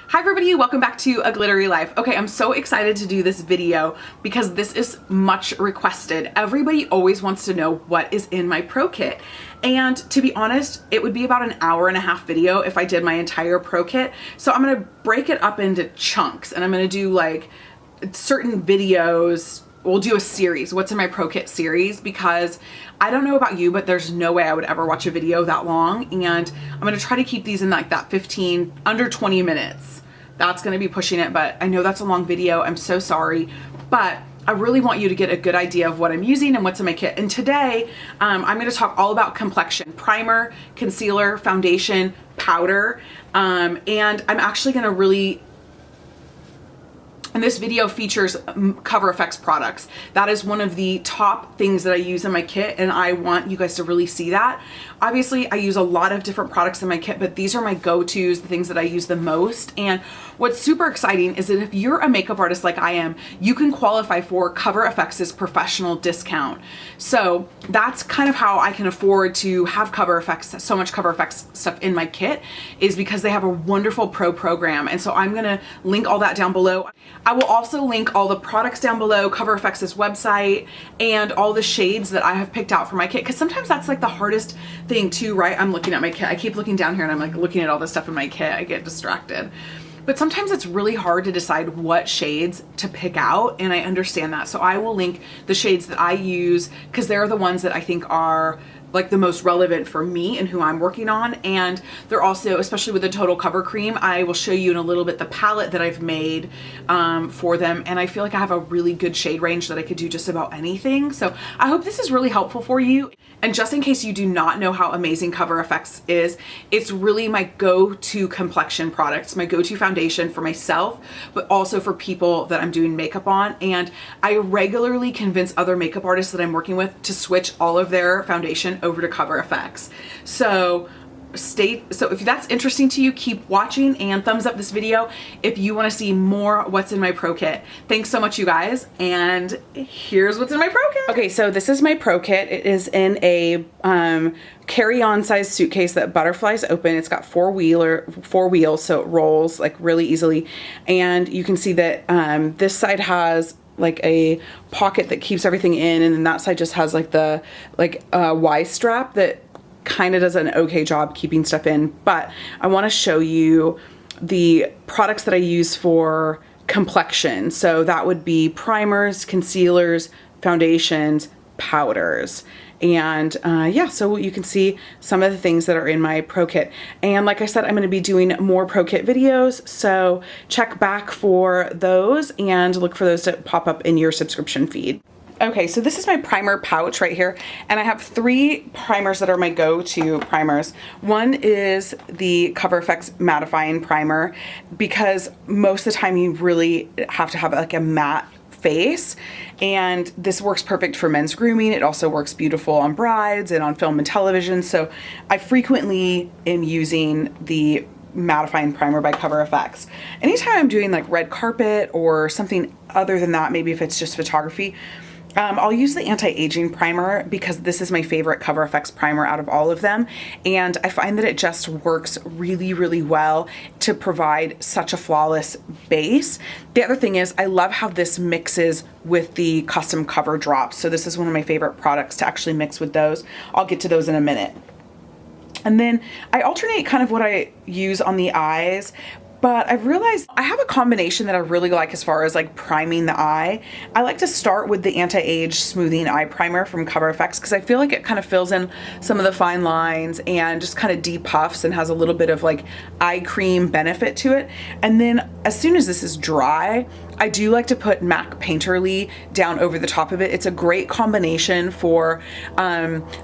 Hi everybody, welcome back to A Glittery Life. Okay, I'm so excited to do this video because this is much requested. Everybody always wants to know what is in my pro kit. And to be honest, it would be about an hour-and-a-half video if I did my entire pro kit. So I'm gonna break it up into chunks and I'm gonna do like certain videos. We'll do a series, what's in my pro kit series, because I don't know about you, but there's no way I would ever watch a video that long. And I'm gonna try to keep these in like that 15, under 20 minutes. That's gonna be pushing it, but I know that's a long video. I'm so sorry, but I really want you to get a good idea of what I'm using and what's in my kit. And today, I'm gonna talk all about complexion: primer, concealer, foundation, powder. And I'm actually gonna and this video features Cover FX products. That is one of the top things that I use in my kit, and I want you guys to really see that. Obviously, I use a lot of different products in my kit, but these are my go-tos, the things that I use the most. And what's super exciting is that if you're a makeup artist like I am, you can qualify for Cover FX's professional discount. So that's kind of how I can afford to have Cover FX, so much Cover FX stuff in my kit, is because they have a wonderful pro program. And so I'm gonna link all that down below. I will also link all the products down below, Cover FX's website, and all the shades that I have picked out for my kit, because sometimes that's like the hardest thing too, right? I'm looking at my kit. I keep looking down here and I'm like looking at all this stuff in my kit. I get distracted. But sometimes it's really hard to decide what shades to pick out, and I understand that. So I will link the shades that I use because they're the ones that I think are like the most relevant for me and who I'm working on. And they're also, especially with the Total Cover Cream, I will show you in a little bit the palette that I've made for them. And I feel like I have a really good shade range that I could do just about anything. So I hope this is really helpful for you. And just in case you do not know how amazing Cover FX is, it's really my go-to complexion product. It's my go-to foundation for myself, but also for people that I'm doing makeup on. And I regularly convince other makeup artists that I'm working with to switch all of their foundation over to Cover FX. So if that's interesting to you, keep watching and thumbs up this video if you want to see more what's in my pro kit. Thanks so much, you guys, and here's what's in my pro kit. Okay, so this is my pro kit. It is in a carry-on size suitcase that butterflies open. It's got four wheels, so it rolls like really easily. And you can see that this side has like a pocket that keeps everything in, and then that side just has like the Y strap that kind of does an okay job keeping stuff in. But I want to show you the products that I use for complexion. So that would be primers, concealers, foundations, powders. And yeah, so you can see some of the things that are in my pro kit. And like I said, I'm going to be doing more pro kit videos, so check back for those and look for those to pop up in your subscription feed. Okay, so this is my primer pouch right here, and I have three primers that are my go-to primers. One is the Cover FX Mattifying Primer, because most of the time you really have to have like a matte face, and this works perfect for men's grooming. It also works beautiful on brides and on film and television, so I frequently am using the Mattifying Primer by Cover FX. Anytime I'm doing like red carpet or something other than that, maybe if it's just photography, I'll use the anti-aging primer because this is my favorite Cover FX primer out of all of them. And I find that it just works really, really well to provide such a flawless base. The other thing is I love how this mixes with the custom cover drops. So this is one of my favorite products to actually mix with those. I'll get to those in a minute. And then I alternate kind of what I use on the eyes, but I've realized I have a combination that I really like as far as like priming the eye. I like to start with the anti-age smoothing eye primer from Cover FX because I feel like it kind of fills in some of the fine lines and just kind of depuffs and has a little bit of like eye cream benefit to it. And then as soon as this is dry, I do like to put MAC Painterly down over the top of it. It's a great combination for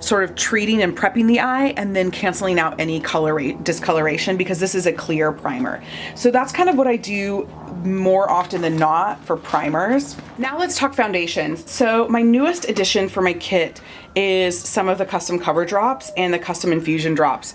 sort of treating and prepping the eye and then canceling out any discoloration, because this is a clear primer. So that's kind of what I do more often than not for primers. Now let's talk foundations. So my newest addition for my kit is some of the custom cover drops and the custom infusion drops.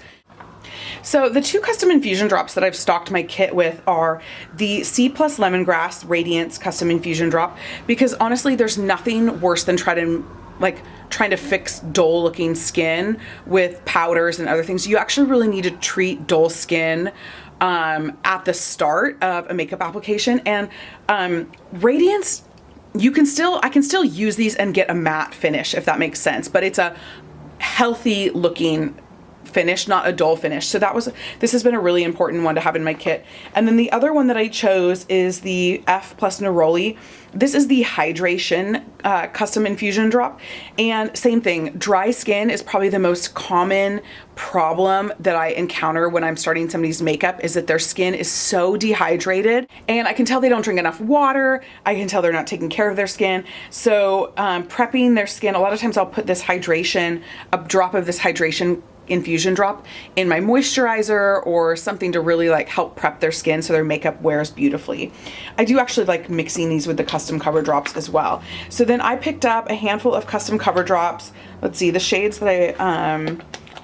So the two custom infusion drops that I've stocked my kit with are the C+ Lemongrass Radiance Custom Infusion Drop, because honestly, there's nothing worse than trying to like trying to fix dull looking skin with powders and other things. You actually really need to treat dull skin at the start of a makeup application. And Radiance, I can still use these and get a matte finish, if that makes sense, but it's a healthy looking finish, not a dull finish. So this has been a really important one to have in my kit. And then the other one that I chose is the F Plus Neroli. This is the hydration custom infusion drop. And same thing, dry skin is probably the most common problem that I encounter when I'm starting somebody's makeup, is that their skin is so dehydrated, and I can tell they don't drink enough water. I can tell they're not taking care of their skin. So prepping their skin, a lot of times I'll put a drop of this hydration infusion drop in my moisturizer or something to really like help prep their skin so their makeup wears beautifully. I do actually like mixing these with the custom cover drops as well. So then I picked up a handful of custom cover drops. Let's see, the shades that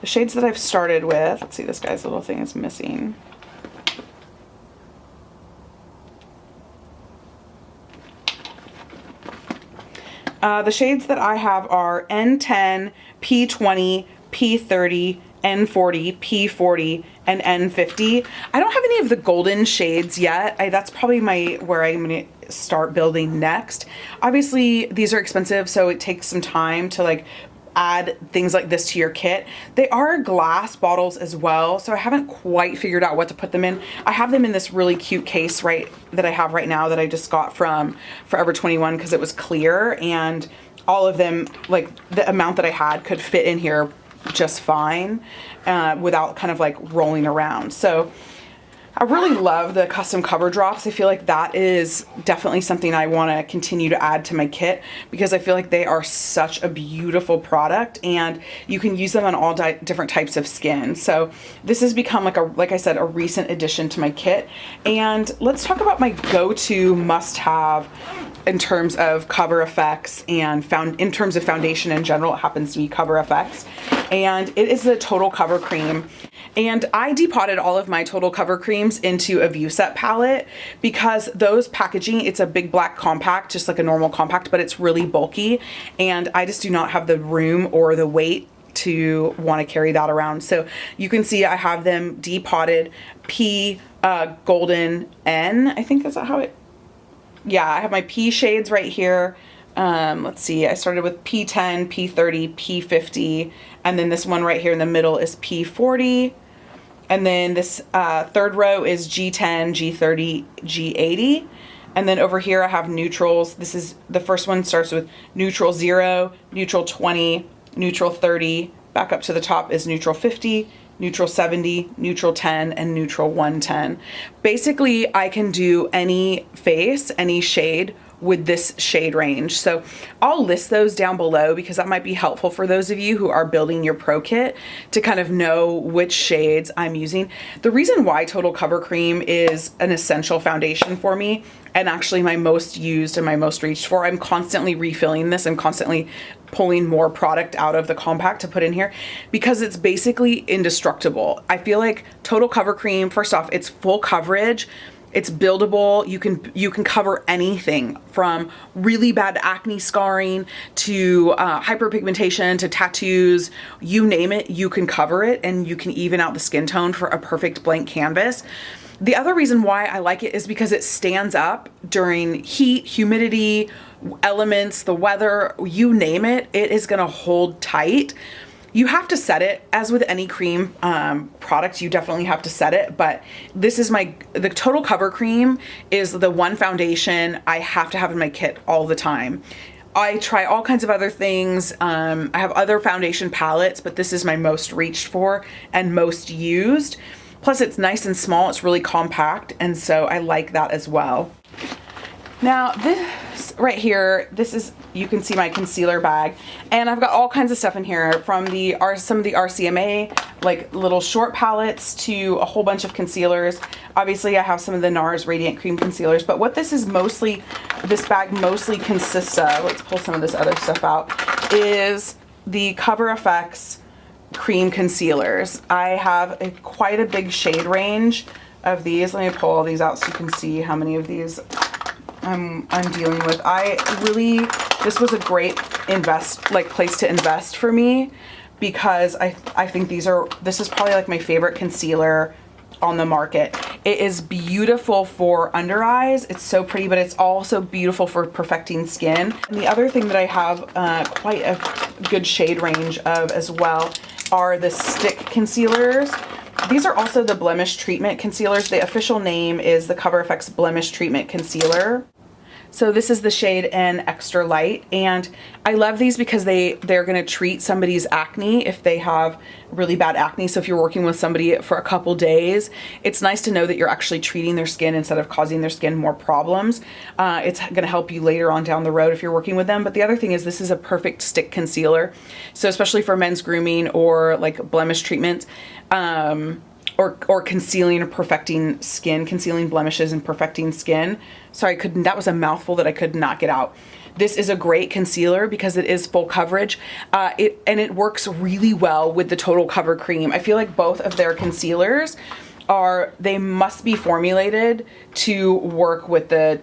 I've started with. Let's see, this guy's little thing is missing. The shades that I have are N10, P20, P30, N40, P40, and N50. I don't have any of the golden shades yet. That's probably where I'm going to start building next. Obviously, these are expensive, so it takes some time to like add things like this to your kit. They are glass bottles as well, so I haven't quite figured out what to put them in. I have them in this really cute case that I have right now that I just got from Forever 21 because it was clear, and all of them, like the amount that I had, could fit in here just fine without kind of like rolling around. So I really love the custom cover drops. I feel like that is definitely something I want to continue to add to my kit because I feel like they are such a beautiful product and you can use them on all different types of skin. So this has become like I said, a recent addition to my kit. And let's talk about my go-to must-have in terms of cover effects and in terms of foundation in general. It happens to be cover effects, and it is the Total Cover Cream. And I depotted all of my Total Cover Creams into a Vueset palette because those packaging, it's a big black compact, just like a normal compact, but it's really bulky, and I just do not have the room or the weight to want to carry that around. So you can see I have them depotted P golden N, I think that's how it, yeah, I have my P shades right here. Let's see, I started with P10, P30, P50, and then this one right here in the middle is P40. And then this third row is G10, G30, G80. And then over here I have neutrals. This is, the first one starts with neutral 0, neutral 20, neutral 30. Back up to the top is neutral 50, neutral 70, neutral 10, and neutral 110. Basically, I can do any face, any shade with this shade range. So I'll list those down below because that might be helpful for those of you who are building your pro kit to kind of know which shades I'm using. The reason why Total Cover Cream is an essential foundation for me, and actually my most used and my most reached for, I'm constantly refilling this and constantly pulling more product out of the compact to put in here because it's basically indestructible. I feel like Total Cover Cream, first off, it's full coverage. It's buildable. You can cover anything from really bad acne scarring to hyperpigmentation to tattoos. You name it, you can cover it, and you can even out the skin tone for a perfect blank canvas. The other reason why I like it is because it stands up during heat, humidity, elements, the weather, you name it, it is gonna hold tight. You have to set it, as with any cream product, you definitely have to set it, but this is the Total Cover Cream is the one foundation I have to have in my kit all the time. I try all kinds of other things. I have other foundation palettes, but this is my most reached for and most used. Plus it's nice and small, it's really compact, and so I like that as well. Now this right here, this is, you can see my concealer bag, and I've got all kinds of stuff in here from some of the RCMA, like little short palettes, to a whole bunch of concealers. Obviously I have some of the NARS Radiant Cream concealers, but what this bag mostly consists of, let's pull some of this other stuff out, is the Cover FX cream concealers. I have quite a big shade range of these. Let me pull all these out so you can see how many of these I'm dealing with. I really this was a great place to invest for me, because I think this is probably like my favorite concealer on the market. It is beautiful for under eyes. It's so pretty, but it's also beautiful for perfecting skin. And the other thing that I have quite a good shade range of as well are the stick concealers. These are also the Blemish treatment concealers. The official name is the Cover FX Blemish Treatment Concealer. So this is the shade in Extra Light, and I love these because they're going to treat somebody's acne if they have really bad acne. So if you're working with somebody for a couple days, it's nice to know that you're actually treating their skin instead of causing their skin more problems. It's going to help you later on down the road if you're working with them. But the other thing is, this is a perfect stick concealer. So especially for men's grooming or like blemish treatment, or concealing or perfecting skin, concealing blemishes and perfecting skin. Sorry, that was a mouthful that I could not get out. This is a great concealer because it is full coverage, and it works really well with the Total Cover Cream. I feel like both of their concealers they must be formulated to work with the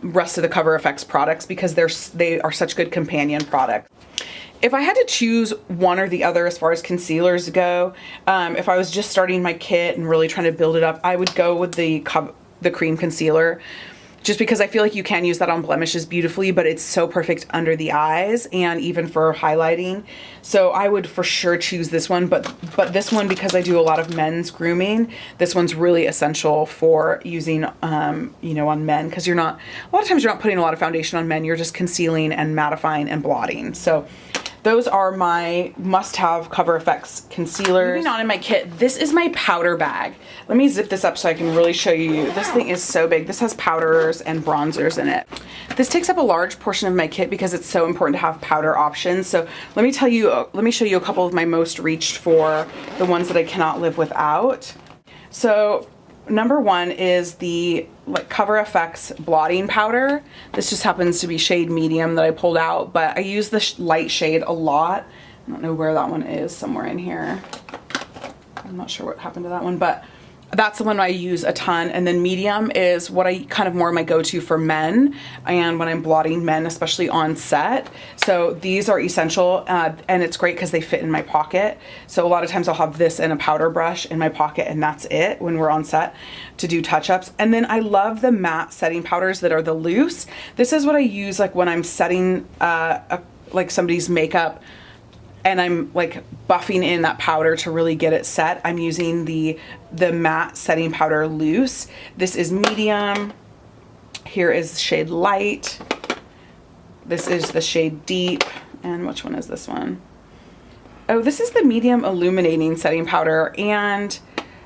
rest of the Cover FX products, because they are such good companion products. If I had to choose one or the other as far as concealers go, if I was just starting my kit and really trying to build it up, I would go with the cream concealer, just because I feel like you can use that on blemishes beautifully, but it's so perfect under the eyes and even for highlighting. So I would for sure choose this one, but this one, because I do a lot of men's grooming, this one's really essential for using, on men, because a lot of times you're not putting a lot of foundation on men, you're just concealing and mattifying and blotting. So those are my must-have Cover FX concealers. Moving on in my kit, this is my powder bag. Let me zip this up so I can really show you. This thing is so big. This has powders and bronzers in it. This takes up a large portion of my kit because it's so important to have powder options. So let me show you a couple of my most reached for, the ones that I cannot live without. So number one is the Cover FX blotting powder. This just happens to be shade medium that I pulled out, but I use the light shade a lot. I don't know where that one is, somewhere in here. I'm not sure what happened to that one, but that's the one I use a ton. And then medium is what I kind of more my go-to for men, and when I'm blotting men, especially on set. So these are essential, and it's great because they fit in my pocket. So a lot of times I'll have this and a powder brush in my pocket, and that's it when we're on set to do touch-ups. And then I love the matte setting powders that are the loose. This is what I use when I'm setting somebody's makeup, and I'm buffing in that powder to really get it set. I'm using the matte setting powder loose. This is medium. Here is shade light. This is the shade deep. And which one is this one? Oh, this is the medium illuminating setting powder. And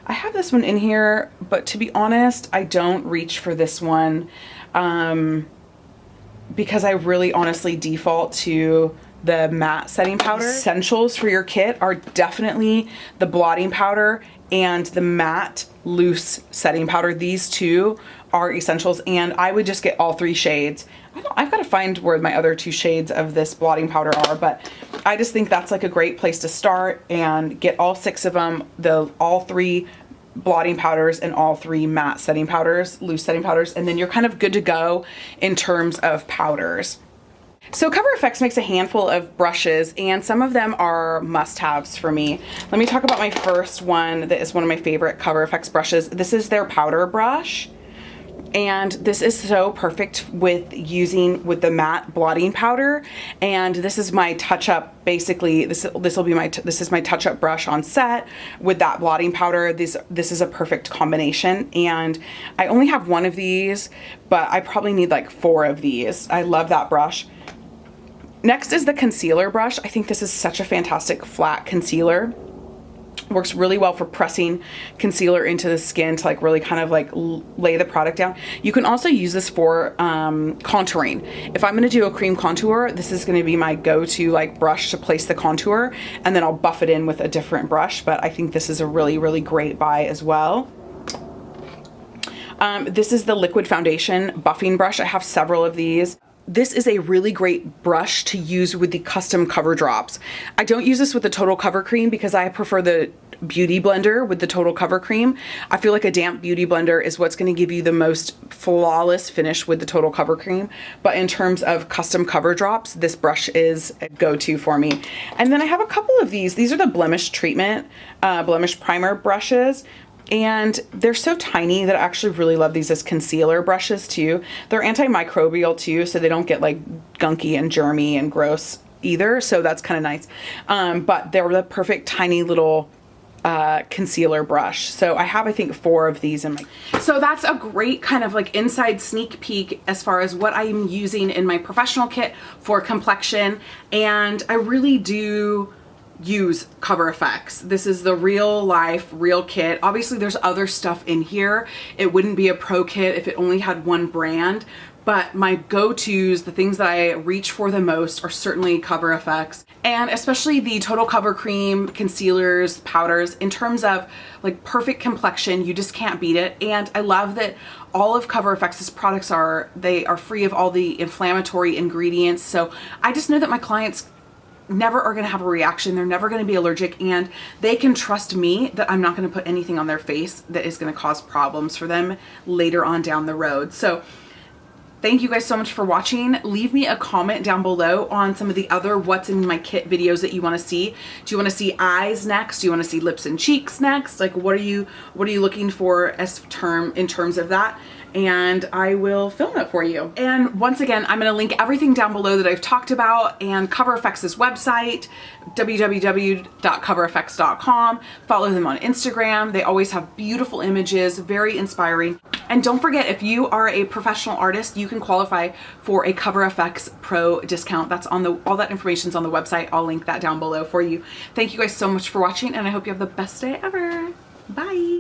I have this one in here, but to be honest, I don't reach for this one because I really honestly default to the matte setting powder. Essentials for your kit are definitely the blotting powder and the matte loose setting powder. These two are essentials, and I would just get all three shades. I've got to find where my other two shades of this blotting powder are, but I just think that's a great place to start and get all six of them, all three blotting powders and all three matte setting powders, loose setting powders, and then you're kind of good to go in terms of powders. So Cover FX makes a handful of brushes, and some of them are must-haves for me. Let me talk about my first one that is one of my favorite Cover FX brushes. This is their powder brush, and this is so perfect with the matte blotting powder. And this is my touch-up. Basically, this is my touch-up brush on set with that blotting powder. This is a perfect combination, and I only have one of these, but I probably need 4 of these. I love that brush. Next is the concealer brush. I think this is such a fantastic flat concealer. Works really well for pressing concealer into the skin to really kind of lay the product down. You can also use this for contouring. If I'm gonna do a cream contour, this is gonna be my go-to brush to place the contour, and then I'll buff it in with a different brush, but I think this is a really, really great buy as well. This is the liquid foundation buffing brush. I have several of these. this is a really great brush to use with the custom cover drops. I don't use this with the Total Cover Cream because I prefer the beauty blender with the Total Cover Cream. I feel like a damp beauty blender is what's going to give you the most flawless finish with the Total Cover Cream. But in terms of custom cover drops, this brush is a go-to for me. And then I have a couple of these. These are the Blemish treatment, Blemish primer brushes. And they're so tiny that I actually really love these as concealer brushes too. They're antimicrobial too, so they don't get like gunky and germy and gross either. So that's kind of nice. But they're the perfect tiny little concealer brush. So I have, I think, 4 of these in my... So that's a great kind of like inside sneak peek as far as what I'm using in my professional kit for complexion. And I really do use Cover FX. This is the real life, real kit. Obviously there's other stuff in here. It wouldn't be a pro kit if it only had one brand, but my go-tos, the things that I reach for the most, are certainly Cover FX, and especially the Total Cover Cream, concealers, powders. In terms of like perfect complexion, you just can't beat it. And I love that all of Cover FX's products are free of all the inflammatory ingredients. So I just know that my clients never are going to have a reaction. They're never going to be allergic, and they can trust me that I'm not going to put anything on their face that is going to cause problems for them later on down the road. So thank you guys so much for watching. Leave me a comment down below on some of the other what's in my kit videos that you want to see. Do you want to see eyes next? Do you want to see lips and cheeks next? Like what are you looking for in terms of that? And I will film it for you. And once again, I'm going to link everything down below that I've talked about, and Cover FX's website, www.coverfx.com. Follow them on Instagram. They always have beautiful images, very inspiring. And don't forget, if you are a professional artist, you can qualify for a Cover FX Pro discount. That's on all that information's on the website. I'll link that down below for you. Thank you guys so much for watching, and I hope you have the best day ever. Bye.